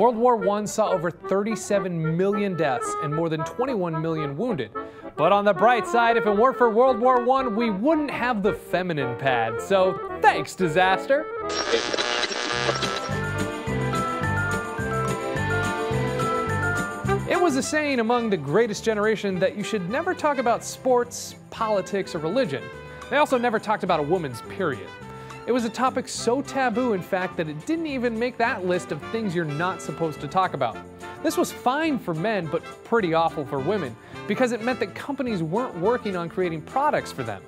World War I saw over 37 million deaths and more than 21 million wounded. But on the bright side, if it weren't for World War I, we wouldn't have the feminine pad. So thanks, disaster. It was a saying among the greatest generation that you should never talk about sports, politics, or religion. They also never talked about a woman's period. It was a topic so taboo, in fact, that it didn't even make that list of things you're not supposed to talk about. This was fine for men, but pretty awful for women, because it meant that companies weren't working on creating products for them.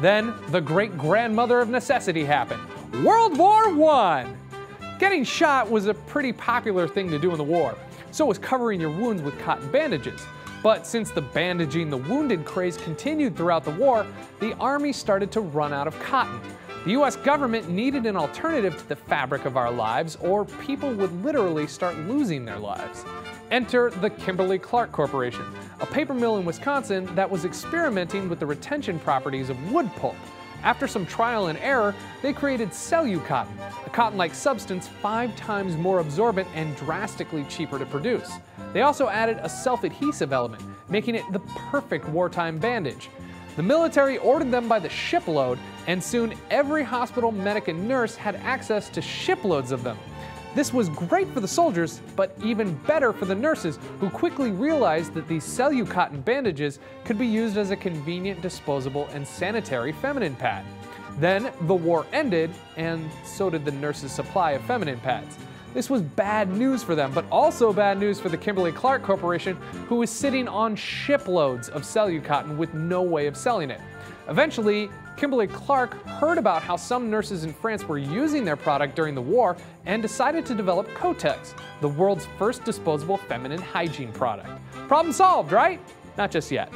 Then, the great-grandmother of necessity happened. World War I! Getting shot was a pretty popular thing to do in the war. So was covering your wounds with cotton bandages. But since the bandaging the wounded craze continued throughout the war, the army started to run out of cotton. The US government needed an alternative to the fabric of our lives, or people would literally start losing their lives. Enter the Kimberly-Clark Corporation, a paper mill in Wisconsin that was experimenting with the retention properties of wood pulp. After some trial and error, they created Cellucotton, a cotton-like substance 5 times more absorbent and drastically cheaper to produce. They also added a self-adhesive element, making it the perfect wartime bandage. The military ordered them by the shipload, and soon every hospital medic and nurse had access to shiploads of them. This was great for the soldiers, but even better for the nurses, who quickly realized that these Cellucotton bandages could be used as a convenient, disposable, and sanitary feminine pad. Then the war ended, and so did the nurses' supply of feminine pads. This was bad news for them, but also bad news for the Kimberly-Clark Corporation, who was sitting on shiploads of Cellucotton with no way of selling it. Eventually, Kimberly-Clark heard about how some nurses in France were using their product during the war and decided to develop Kotex, the world's first disposable feminine hygiene product. Problem solved, right? Not just yet.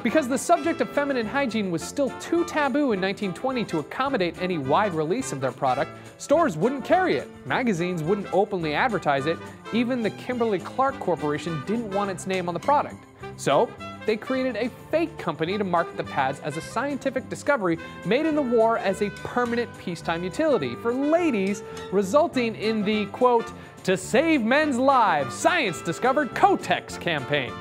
Because the subject of feminine hygiene was still too taboo in 1920 to accommodate any wide release of their product, stores wouldn't carry it, magazines wouldn't openly advertise it, even the Kimberly-Clark Corporation didn't want its name on the product. So they created a fake company to market the pads as a scientific discovery made in the war as a permanent peacetime utility for ladies, resulting in the, quote, "to save men's lives, science discovered Kotex" campaign.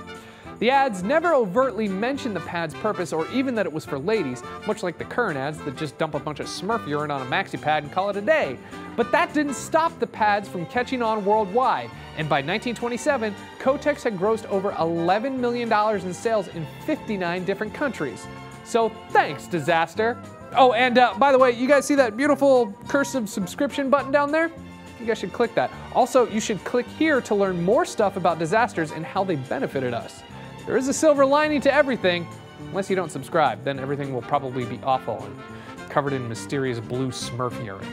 The ads never overtly mentioned the pad's purpose or even that it was for ladies, much like the current ads that just dump a bunch of Smurf urine on a maxi pad and call it a day. But that didn't stop the pads from catching on worldwide, and by 1927, Kotex had grossed over $11 million in sales in 59 different countries. So thanks, disaster. Oh, and by the way, you guys see that beautiful cursive subscription button down there? You guys should click that. Also, you should click here to learn more stuff about disasters and how they benefited us. There is a silver lining to everything, unless you don't subscribe, then everything will probably be awful and covered in mysterious blue Smurf urine.